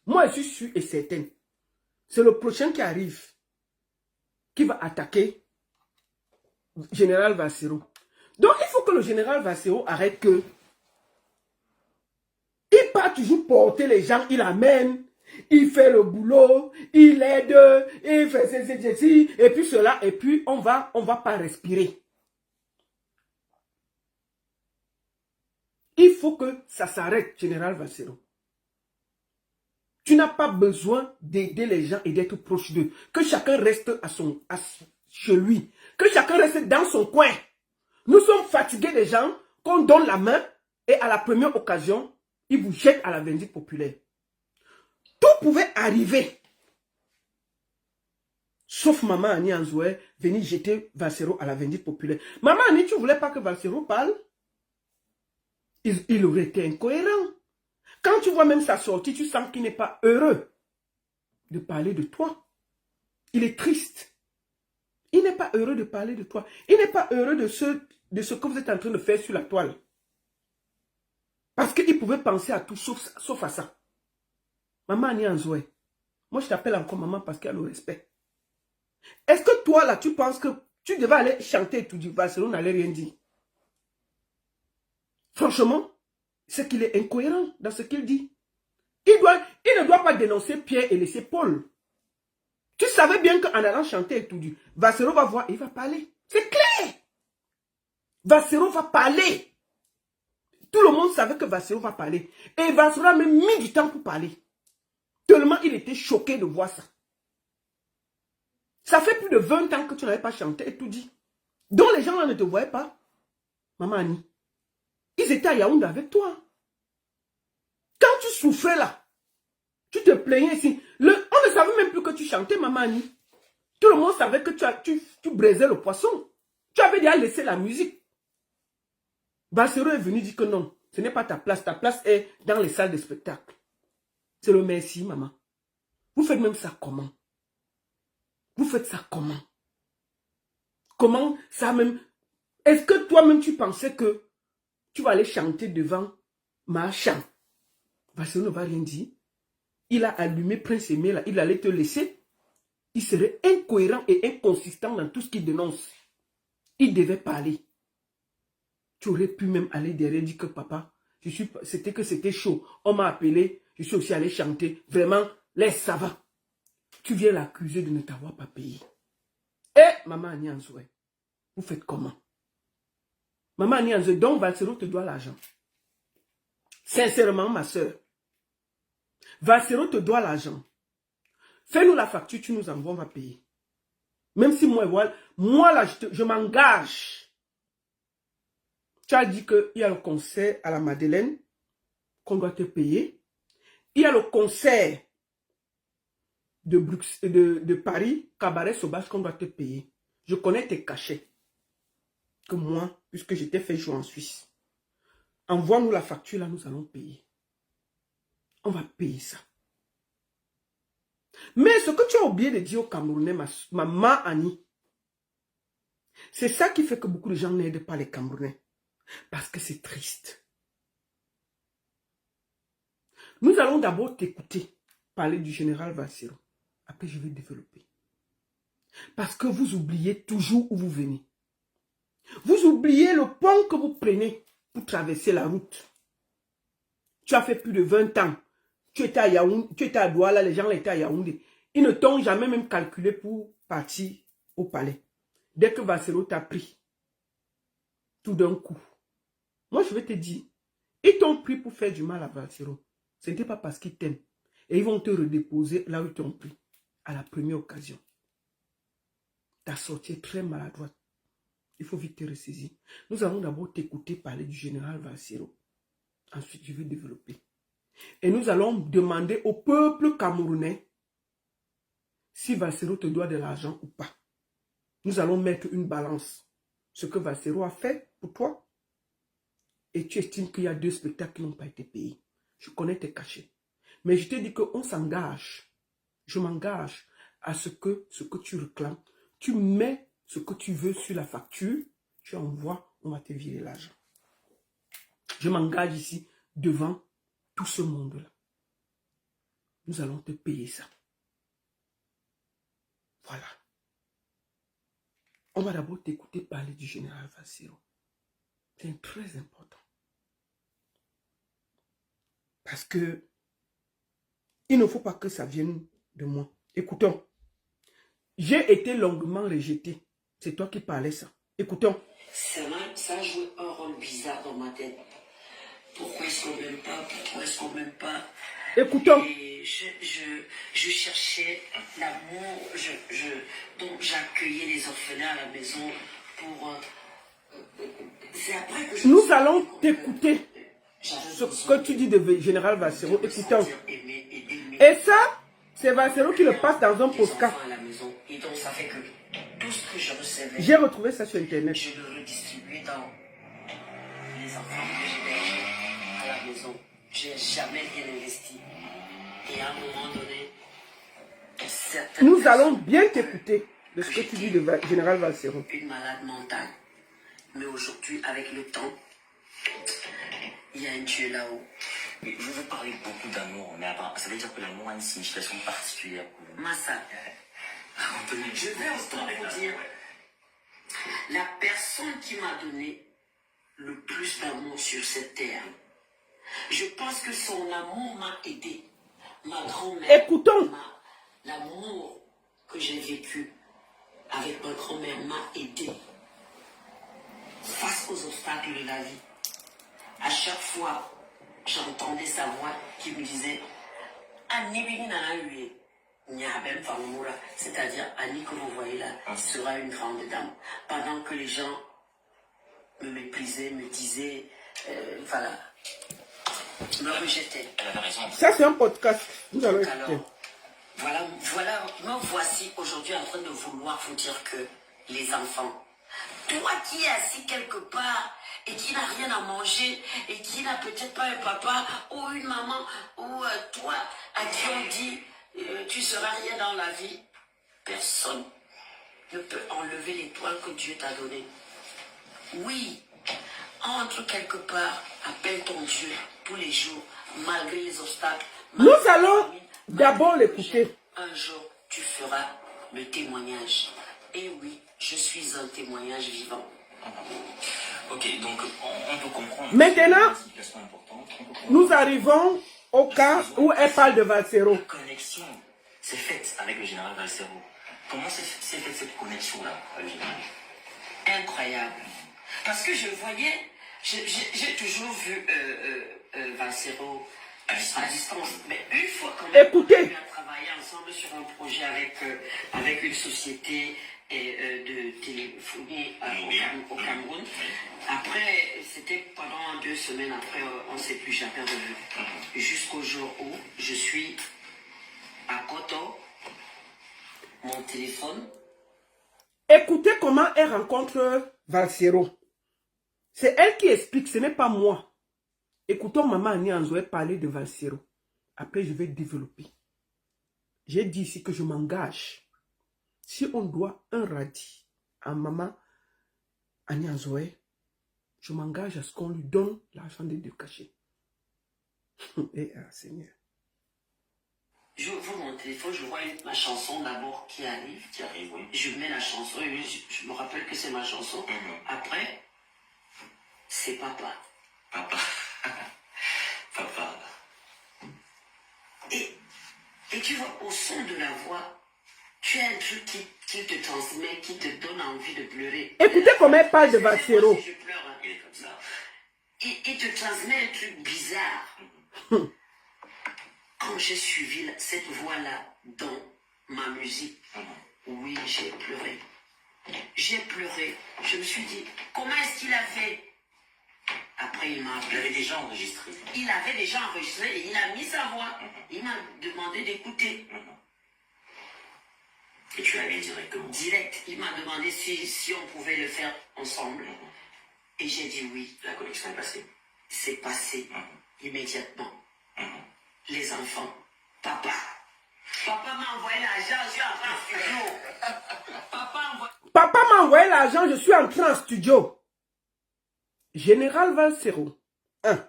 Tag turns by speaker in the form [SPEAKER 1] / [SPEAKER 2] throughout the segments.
[SPEAKER 1] Moi, je suis sûre et certaine. C'est le prochain qui arrive, qui va attaquer Général Vassero. Donc, il faut que le Général Vassero arrête que il part toujours porter les gens, il amène, il fait le boulot, il aide, il fait ceci, et puis cela, et puis on va pas respirer. Il faut que ça s'arrête, Général Vassero. Tu n'as pas besoin d'aider les gens et d'être proche d'eux. Que chacun reste chez lui. Que chacun reste dans son coin. Nous sommes fatigués des gens qu'on donne la main et à la première occasion, ils vous jettent à la vindicte populaire. Tout pouvait arriver. Sauf Maman Annie Anzoué venir jeter Vassero à la vindicte populaire. Maman Annie, tu ne voulais pas que Vassero parle? Il aurait été incohérent. Quand tu vois même sa sortie, tu sens qu'il n'est pas heureux de parler de toi. Il est triste. Il n'est pas heureux de parler de toi. Il n'est pas heureux de ce que vous êtes en train de faire sur la toile. Parce qu'il pouvait penser à tout sauf à ça. Maman Annie Anzoué, moi je t'appelle encore maman parce qu'il y a le respect. Est-ce que toi là, tu penses que tu devais aller chanter et tout du Vassero n'allait rien dire? Franchement, c'est qu'il est incohérent dans ce qu'il dit. Il ne doit pas dénoncer Pierre et laisser Paul. Tu savais bien qu'en allant chanter et tout du Vassero va voir, il va parler. C'est clair. Vassero va parler. Tout le monde savait que Vassero va parler. Et Vassero a même mis du temps pour parler. Tellement il était choqué de voir ça. Ça fait plus de 20 ans que tu n'avais pas chanté et tout dit. Donc les gens là ne te voyaient pas. Maman Annie. Ils étaient à Yaoundé avec toi. Quand tu souffrais là, tu te plaignais ici. On ne savait même plus que tu chantais, Maman Annie. Tout le monde savait que tu braisais le poisson. Tu avais déjà laissé la musique. Vassero est venu dire que non, ce n'est pas ta place. Ta place est dans les salles de spectacle. C'est le merci, maman. Vous faites même ça comment? Vous faites ça comment? Comment ça même? Est-ce que toi-même tu pensais que tu vas aller chanter devant Marchand? Vassero ne va rien dire. Il a allumé Prince Aimé là, il allait te laisser. Il serait incohérent et inconsistant dans tout ce qu'il dénonce. Il devait parler. Tu aurais pu même aller derrière et dire que papa, c'était chaud. On m'a appelé, je suis aussi allé chanter. Vraiment, laisse, ça va. Tu viens l'accuser de ne t'avoir pas payé. Et Maman Annie Anzoué, vous faites comment? Maman Annie Anzoué, donc Vassero te doit l'argent. Sincèrement, ma soeur. Vassero te doit l'argent. Fais-nous la facture, tu nous envoies, on va payer. Même si moi là, je m'engage. Tu as dit qu'il y a le concert à la Madeleine qu'on doit te payer. Il y a le concert de Paris, Cabaret Sauvage, qu'on doit te payer. Je connais tes cachets. Que moi, puisque j'étais fait jouer en Suisse. Envoie-nous la facture, là, nous allons payer. On va payer ça. Mais ce que tu as oublié de dire aux Camerounais, maman Annie, c'est ça qui fait que beaucoup de gens n'aident pas les Camerounais. Parce que c'est triste. Nous allons d'abord t'écouter parler du général Vassero. Après, je vais développer. Parce que vous oubliez toujours où vous venez. Vous oubliez le pont que vous prenez pour traverser la route. Tu as fait plus de 20 ans. Tu étais à Yaoundé, tu étais à Douala, les gens étaient à Yaoundé. Ils ne t'ont jamais même calculé pour partir au palais. Dès que Vassero t'a pris, tout d'un coup. Moi, je vais te dire, ils t'ont pris pour faire du mal à Vassero. Ce n'était pas parce qu'ils t'aiment. Et ils vont te redéposer là où ils t'ont pris, à la première occasion. Ta sortie est très maladroite. Il faut vite te ressaisir. Nous allons d'abord t'écouter parler du général Vassero. Ensuite, je vais développer. Et nous allons demander au peuple camerounais si Vassero te doit de l'argent ou pas. Nous allons mettre une balance. Ce que Vassero a fait pour toi. Et tu estimes qu'il y a 2 spectacles qui n'ont pas été payés. Je connais tes cachets. Mais je te dis qu'on s'engage. Je m'engage à ce que tu réclames. Tu mets ce que tu veux sur la facture. Tu envoies, on va te virer l'argent. Je m'engage ici devant tout ce monde-là. nous allons te payer ça. Voilà. On va d'abord t'écouter parler du général Vassero. C'est très important. Parce que il ne faut pas que ça vienne de moi. Écoutons. J'ai été longuement rejeté. C'est toi qui parlais ça. Écoutons.
[SPEAKER 2] Ça a joué un rôle bizarre dans ma tête. Pourquoi est-ce qu'on m'aime pas? Pourquoi est-ce qu'on m'aime pas?
[SPEAKER 1] Écoutons.
[SPEAKER 2] Et je cherchais l'amour. Donc j'accueillais les orphelins à la maison pour... c'est après que
[SPEAKER 1] nous allons t'écouter. Ce que tu dis de général Vassero. Écoutons. Et ça, c'est Vassero qui le passe dans un postcard.
[SPEAKER 2] Et donc ça fait que tout ce que je recevais,
[SPEAKER 1] j'ai retrouvé ça sur internet.
[SPEAKER 2] Je le redistribuais dans les enfants que j'hébergeais à la maison. Je n'ai jamais rien investi. Et à un moment donné,
[SPEAKER 1] nous allons bien t'écouter de ce que tu dis de général Vassero.
[SPEAKER 2] Une malade mentale. Mais aujourd'hui, avec le temps, il y a un Dieu là-haut.
[SPEAKER 3] Mais vous vous parlez beaucoup d'amour, mais ça veut dire que l'amour a une signification particulière pour vous.
[SPEAKER 2] Massa, je vais encore vous dire, la personne qui m'a donné le plus d'amour sur cette terre, je pense que son amour m'a aidé. Ma grand-mère,
[SPEAKER 1] écoutons,
[SPEAKER 2] l'amour que j'ai vécu avec ma grand-mère m'a aidé face aux obstacles de la vie. À chaque fois, j'entendais sa voix qui me disait c'est-à-dire Annie que vous voyez là sera une grande dame. Pendant que les gens me méprisaient, me disaient, voilà, me rejetaient.
[SPEAKER 1] Ça c'est un podcast. Nous allons écouter.
[SPEAKER 2] Voilà, me voici aujourd'hui en train de vouloir vous dire que les enfants, toi qui es assis quelque part et qui n'a rien à manger et qui n'a peut-être pas un papa ou une maman ou toi à qui on dit tu seras rien dans la vie, personne ne peut enlever l'étoile que Dieu t'a donnée. Oui, entre quelque part, appelle ton Dieu tous les jours, malgré les obstacles.
[SPEAKER 1] Nous allons d'abord l'écouter.
[SPEAKER 2] Un jour, tu feras le témoignage. Et oui, je suis un témoignage vivant.
[SPEAKER 3] Ok, donc on peut comprendre.
[SPEAKER 1] Maintenant, nous arrivons au cas où elle parle de Vassero.
[SPEAKER 3] La connexion s'est faite avec le général Vassero. Comment s'est faite cette connexion-là avec le général?
[SPEAKER 2] Incroyable. Parce que je voyais, j'ai toujours vu Vassero à distance. Mais une fois qu'on a travaillé ensemble sur un projet avec une société de téléphonie au Cameroun. Après, c'était pendant 2 semaines après, on ne s'est plus jamais revu. Jusqu'au jour où je suis à Koto, mon téléphone.
[SPEAKER 1] Écoutez comment elle rencontre Vassero. C'est elle qui explique, ce n'est pas moi. Écoutons maman Annie Anzoé parler de Vassero. Après, je vais développer. J'ai dit ici que je m'engage. Si on doit un radis à maman Annie Anzoé, je m'engage à ce qu'on lui donne l'argent des 2 cachets. Et Seigneur.
[SPEAKER 2] J'ouvre mon téléphone, je vois ma chanson d'abord qui arrive.
[SPEAKER 3] Oui.
[SPEAKER 2] Je mets la chanson et je me rappelle que c'est ma chanson. Après, c'est papa.
[SPEAKER 3] Papa. Papa.
[SPEAKER 2] Et tu vois, au son de la voix, tu as un truc qui te transmet, qui te donne envie de pleurer.
[SPEAKER 1] Écoutez comment elle parle de Vassero.
[SPEAKER 2] Je pleure, hein. Il est comme ça. Il te transmet un truc bizarre. Quand j'ai suivi cette voix-là dans ma musique, oui, j'ai pleuré. J'ai pleuré. Je me suis dit, comment est-ce qu'il a fait? Après, il avait déjà enregistré. Il avait déjà enregistré et il a mis sa voix. Il m'a demandé d'écouter.
[SPEAKER 3] Et tu allais directement?
[SPEAKER 2] Direct. Il m'a demandé si on pouvait le faire ensemble. Et j'ai dit oui.
[SPEAKER 3] La connexion est passée?
[SPEAKER 2] C'est passé immédiatement. Les enfants, papa m'a envoyé l'argent, je suis entré en studio.
[SPEAKER 1] Papa m'a envoyé l'argent, je suis entré en studio. Général Vassero. 1.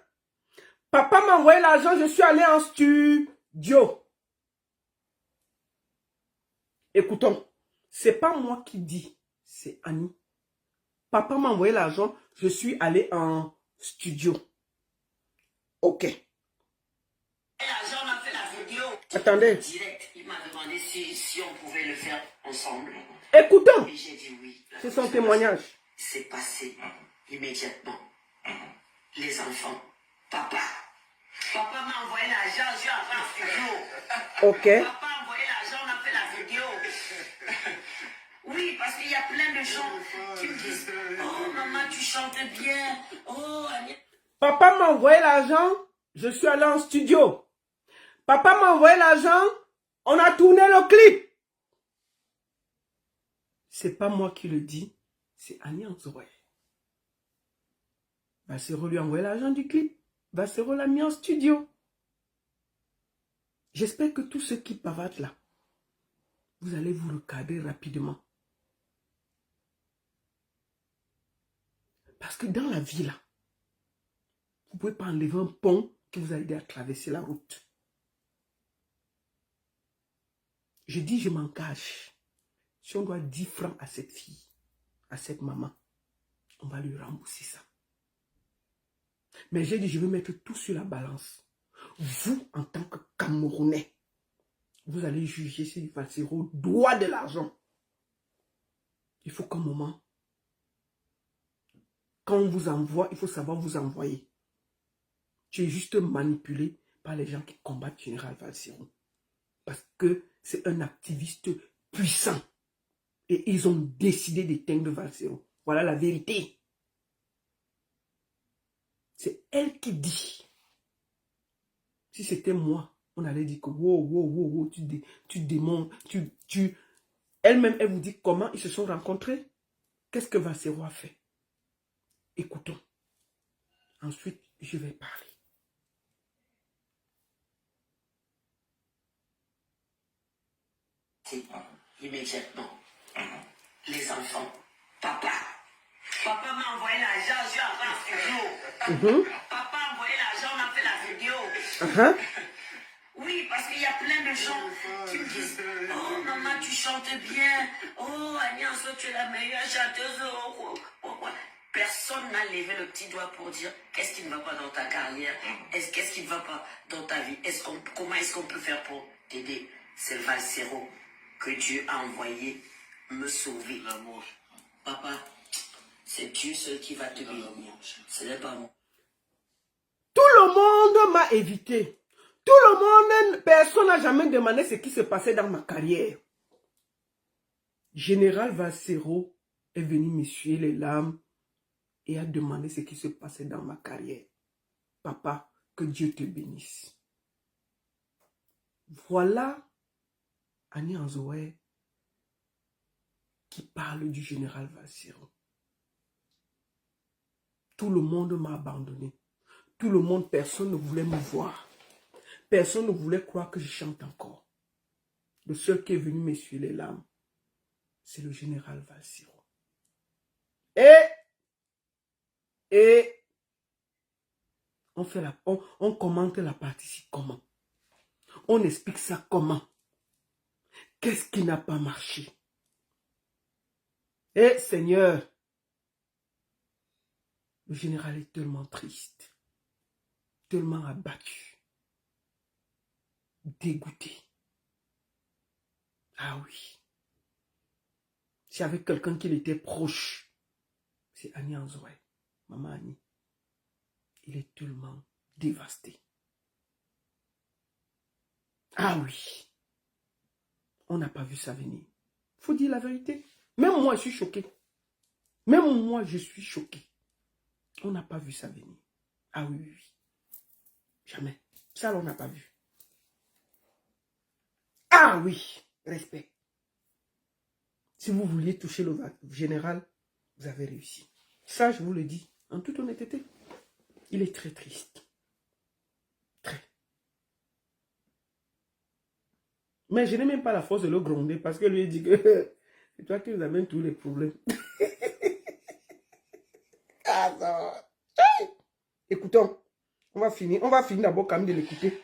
[SPEAKER 1] Papa m'a envoyé l'argent, je suis allé en studio. Écoutons, c'est pas moi qui dis, c'est Annie. Papa m'a envoyé l'argent, je suis allé en studio. Ok.
[SPEAKER 2] L'argent, on a fait la vidéo.
[SPEAKER 1] Attendez.
[SPEAKER 2] Direct, il m'a demandé si on pouvait le faire ensemble.
[SPEAKER 1] Écoutons.
[SPEAKER 2] Et j'ai dit oui.
[SPEAKER 1] C'est son témoignage.
[SPEAKER 2] C'est passé immédiatement. Les enfants, papa m'a envoyé l'argent, je suis en train de studio.
[SPEAKER 1] Ok.
[SPEAKER 2] Papa a envoyé l'argent, on a fait la vidéo. Oui, parce qu'il y a plein de gens qui me disent, oh maman, tu chantes bien. Oh, Agnès.
[SPEAKER 1] Papa m'a envoyé l'argent, je suis allé en studio. Papa m'a envoyé l'argent, on a tourné le clip. C'est pas moi qui le dis, c'est Annie Anzoé. Bassero lui a envoyé l'argent du clip. Bassero l'a mis en studio. J'espère que tous ceux qui pavardent là, vous allez vous recadrer rapidement. Parce que dans la vie là, vous ne pouvez pas enlever un pont qui vous a aidé à traverser la route. Je dis, je m'engage. Si on doit 10 francs à cette fille, à cette maman, on va lui rembourser ça. Mais j'ai dit, je vais mettre tout sur la balance. Vous, en tant que Camerounais, vous allez juger si Bassero doit de l'argent. Il faut qu'un moment, quand on vous envoie, il faut savoir vous envoyer. Tu es juste manipulé par les gens qui combattent Général Bassero. Parce que c'est un activiste puissant. Et ils ont décidé d'éteindre Bassero. Voilà la vérité. C'est elle qui dit. Si c'était moi, on allait dire que wow, tu démontes, Elle-même, elle vous dit comment ils se sont rencontrés. Qu'est-ce que Bassero a fait? Écoutons. Ensuite, je vais parler.
[SPEAKER 2] Immédiatement. Les enfants, papa m'a envoyé l'argent, je suis en train de studio. Papa a envoyé l'argent, on a fait la vidéo. Oui, parce qu'il y a plein de gens qui me disent, oh maman, tu chantes bien. Oh Agnès, tu es la meilleure chanteuse. Personne n'a levé le petit doigt pour dire qu'est-ce qui ne va pas dans ta carrière, qu'est-ce qui ne va pas dans ta vie, comment est-ce qu'on peut faire pour t'aider. C'est Bassero que Dieu a envoyé me sauver. L'amour. Papa, c'est Dieu seul qui va te bénir. Ce n'est pas moi.
[SPEAKER 1] Tout le monde m'a évité. Tout le monde, personne n'a jamais demandé ce qui se passait dans ma carrière. Général Bassero est venu m'essuyer les larmes et a demandé ce qui se passait dans ma carrière. Papa, que Dieu te bénisse. Voilà Annie Anzoé qui parle du général Bassero. Tout le monde m'a abandonné. Tout le monde, personne ne voulait me voir. Personne ne voulait croire que je chante encore. Le seul qui est venu m'essuyer les larmes, c'est le général Bassero. Et on commente la partie comment. On explique ça comment. Qu'est-ce qui n'a pas marché? Seigneur, le général est tellement triste, tellement abattu, dégoûté. Ah oui. C'est avec quelqu'un qui était proche. C'est Annie Anzoé, maman Annie. Il est tellement dévasté. Ah oui. On n'a pas vu ça venir. Il faut dire la vérité. Même moi, je suis choqué. Même moi, je suis choqué. On n'a pas vu ça venir. Ah oui. Jamais. Ça, on n'a pas vu. Ah oui. Respect. Si vous vouliez toucher le général, vous avez réussi. Ça, je vous le dis, en toute honnêteté. Il est très triste. Très. Mais je n'ai même pas la force de le gronder parce que lui dit que c'est toi qui nous amènes tous les problèmes. Ah non. Écoutons, on va finir d'abord quand même de l'écouter.